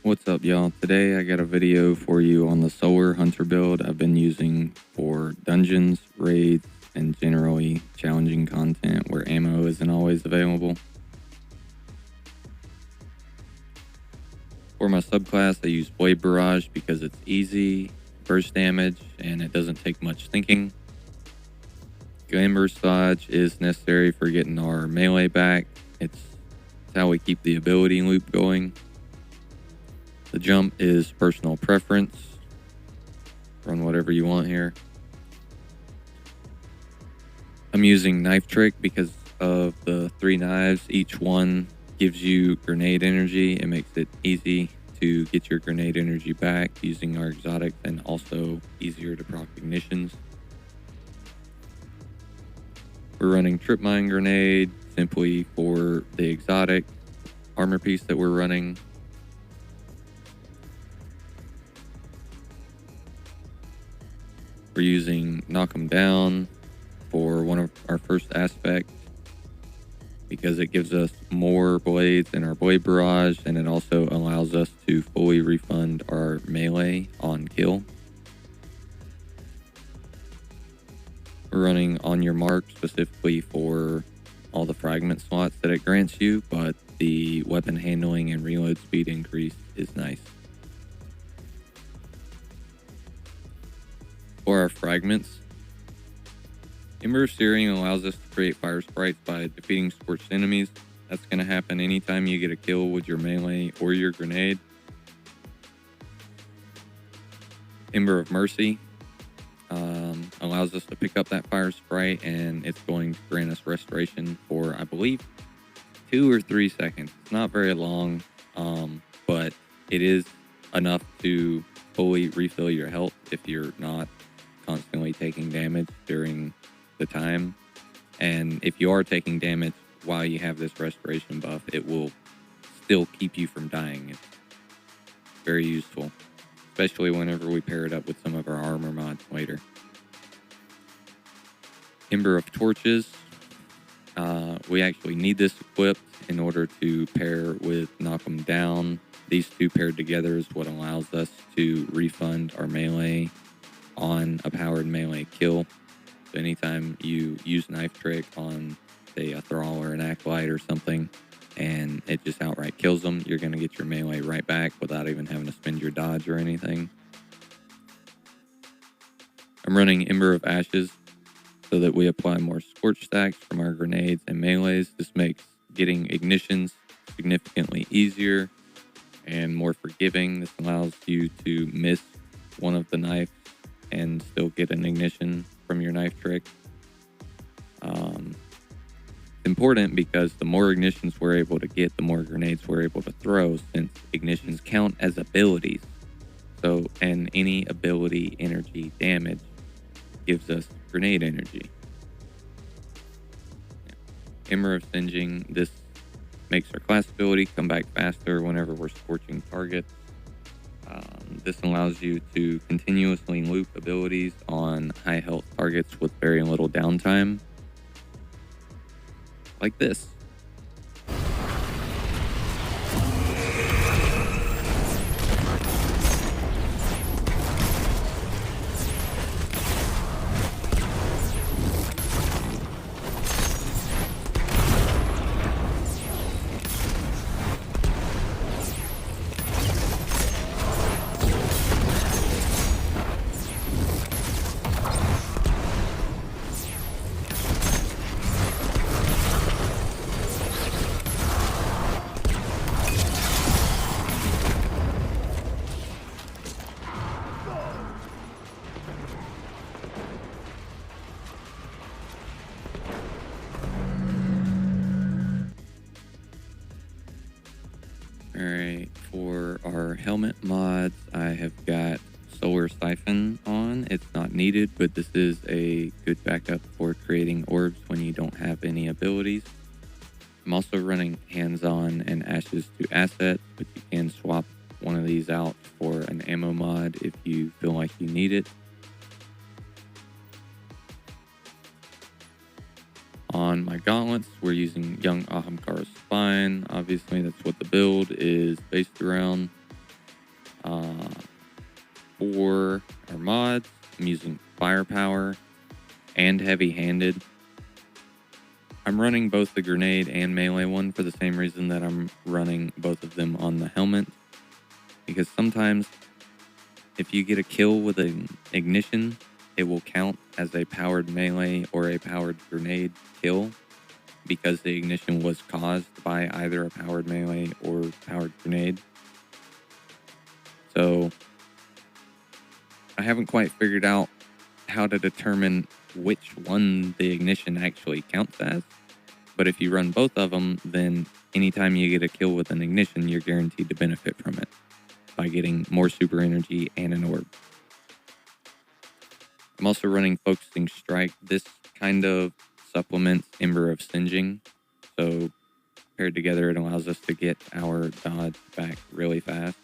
What's up, y'all? Today I got a video for you on the solar hunter build I've been using for dungeons, raids, and generally challenging content where ammo isn't always available. For my subclass, I use Blade Barrage because it's easy, burst damage, and it doesn't take much thinking. Glamorous Dodge is necessary for getting our melee back. It's how we keep the ability loop going. The jump is personal preference. Run whatever you want here. I'm using Knife Trick because of the 3 knives. Each one gives you grenade energy. It makes it easy to get your grenade energy back using our exotic, and also easier to proc ignitions. We're running Trip Mine Grenade simply for the exotic armor piece that we're running. We're using Knock 'em Down for one of our first aspects because it gives us more blades in our Blade Barrage, and it also allows us to fully refund our melee on kill. We're running On Your Mark specifically for all the fragment slots that it grants you, but the weapon handling and reload speed increase is nice. For our fragments, Ember of Searing allows us to create fire sprites by defeating scorched enemies. That's going to happen anytime you get a kill with your melee or your grenade. Ember of Mercy allows us to pick up that fire sprite, and it's going to grant us restoration for, I believe, 2 or 3 seconds. It's not very long, but it is enough to fully refill your health if you're not constantly taking damage during the time. And if you are taking damage while you have this restoration buff, it will still keep you from dying. It's very useful, especially whenever we pair it up with some of our armor mods later. Ember of Torches. We actually need this equipped in order to pair with Knock 'em Down. These two paired together is what allows us to refund our melee on a powered melee kill. So anytime you use Knife Trick on, say, a Thrall or an Acolyte or something, and it just outright kills them, you're going to get your melee right back without even having to spend your dodge or anything. I'm running Ember of Ashes so that we apply more scorch stacks from our grenades and melees. This makes getting ignitions significantly easier and more forgiving. This allows you to miss one of the knives and still get an ignition from your Knife Trick. It's important because the more ignitions we're able to get, the more grenades we're able to throw, since ignitions count as abilities. So, and any ability energy damage gives us grenade energy. Ember of Singeing. This makes our class ability come back faster whenever we're scorching targets. This allows you to continuously loop abilities on high health targets with very little downtime. Like this. helmet mods, I have got Solar Siphon on. It's not needed, but this is a good backup for creating orbs when you don't have any abilities. I'm also running Hands-On and Ashes to Assets, but you can swap one of these out for an ammo mod if you feel like you need it. On my gauntlets, we're using youngahamkara'sspine. Obviously, that's what the build is based around. For our mods, I'm using Firepower and Heavy-Handed. I'm running both the grenade and melee one for the same reason that I'm running both of them on the helmet. Because sometimes, if you get a kill with an ignition, it will count as a powered melee or a powered grenade kill because the ignition was caused by either a powered melee or powered grenade. So I haven't quite figured out how to determine which one the ignition actually counts as. But if you run both of them, then anytime you get a kill with an ignition, you're guaranteed to benefit from it by getting more super energy and an orb. I'm also running Focusing Strike. This kind of supplements Ember of Singeing. So paired together, it allows us to get our dodge back really fast.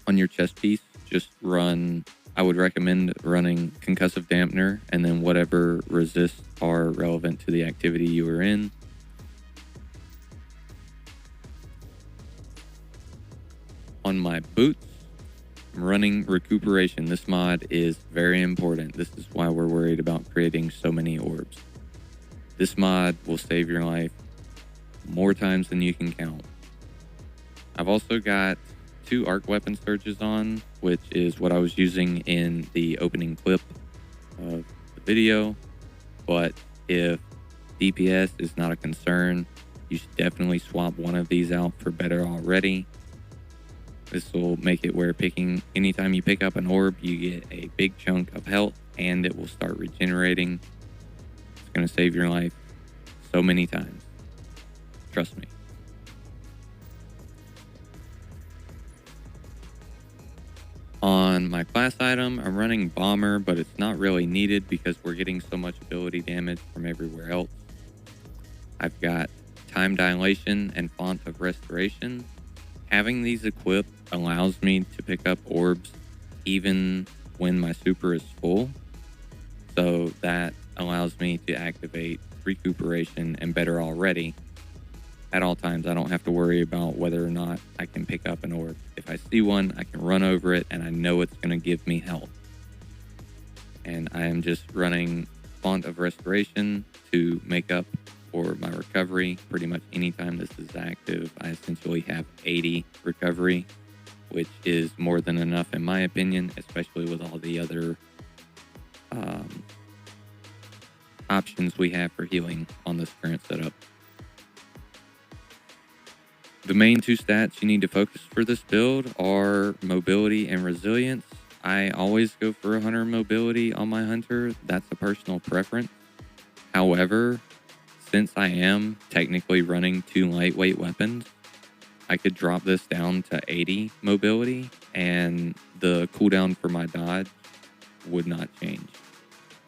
On your chest piece, I would recommend running Concussive Dampener and then whatever resists are relevant to the activity you are in. On my boots, I'm running Recuperation. This mod is very important. This is why we're worried about creating so many orbs. This mod will save your life more times than you can count. I've also got 2 arc weapon surges on, which is what I was using in the opening clip of the video. But if DPS is not a concern, you should definitely swap one of these out for Better Already. This will make it where anytime you pick up an orb, you get a big chunk of health and it will start regenerating. It's going to save your life so many times. Trust me. On my class item, I'm running Bomber, but it's not really needed because we're getting so much ability damage from everywhere else. I've got Time Dilation and Font of Restoration. Having these equipped allows me to pick up orbs even when my super is full. So that allows me to activate Recuperation and Better Already at all times. I don't have to worry about whether or not I can pick up an orb. If I see one, I can run over it and I know it's going to give me health. And I am just running Font of Restoration to make up for my recovery. Pretty much anytime this is active, I essentially have 80 recovery, which is more than enough in my opinion, especially with all the other options we have for healing on this current setup. The main 2 stats you need to focus for this build are mobility and resilience. I always go for 100 mobility on my hunter. That's a personal preference. However, since I am technically running 2 lightweight weapons, I could drop this down to 80 mobility and the cooldown for my dodge would not change.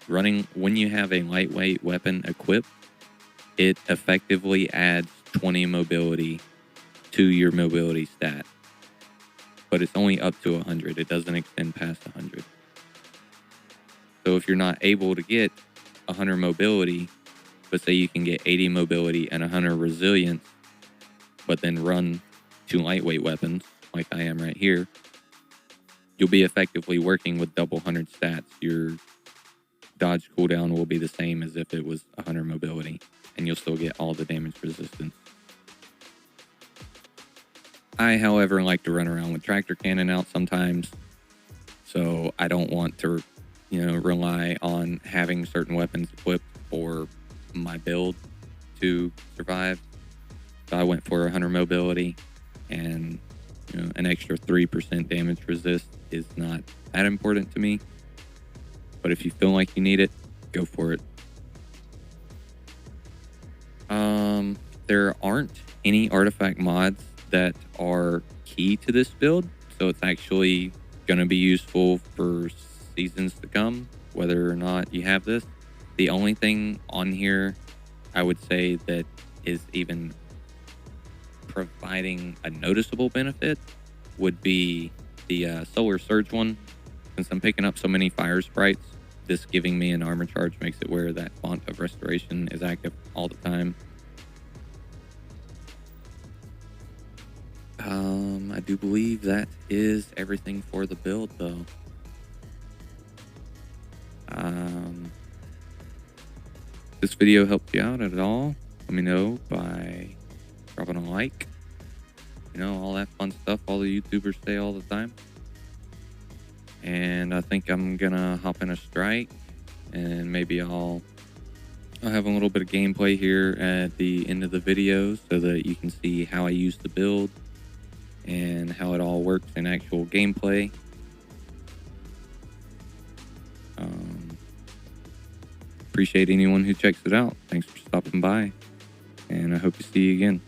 When you have a lightweight weapon equipped, it effectively adds 20 mobility to your mobility stat. But it's only up to 100. It doesn't extend past 100. So if you're not able to get 100 mobility, but say you can get 80 mobility and 100 resilience, but then run 2 lightweight weapons, like I am right here, you'll be effectively working with double 100 stats. Your dodge cooldown will be the same as if it was 100 mobility, and you'll still get all the damage resistance. I, however, like to run around with tractor cannon out sometimes, so I don't want to, rely on having certain weapons equipped for my build to survive. So I went for 100 mobility, and an extra 3% damage resist is not that important to me. But if you feel like you need it, go for it. There aren't any artifact mods that are key to this build, so it's actually going to be useful for seasons to come, whether or not you have this. The only thing on here I would say that is even providing a noticeable benefit would be the Solar Surge one. Since I'm picking up so many fire sprites, this giving me an armor charge makes it where that font of restoration is active all the time. I do believe that is everything for the build, though. If this video helped you out at all, let me know by dropping a like. You know, all that fun stuff all the YouTubers say all the time. And I think I'm gonna hop in a strike, and maybe I'll have a little bit of gameplay here at the end of the video so that you can see how I use the build and how it all works in actual gameplay. Appreciate anyone who checks it out. Thanks for stopping by, and I hope to see you again.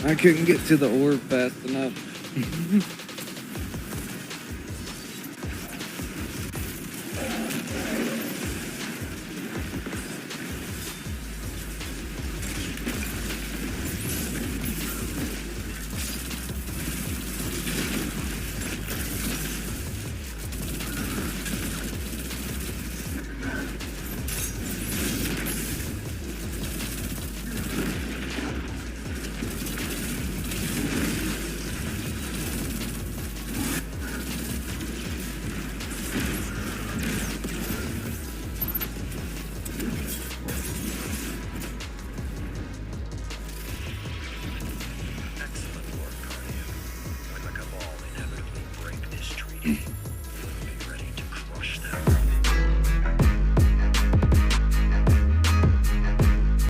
I couldn't get to the orb fast enough. Excellent work, Guardian. With a cabal inevitably break this treaty,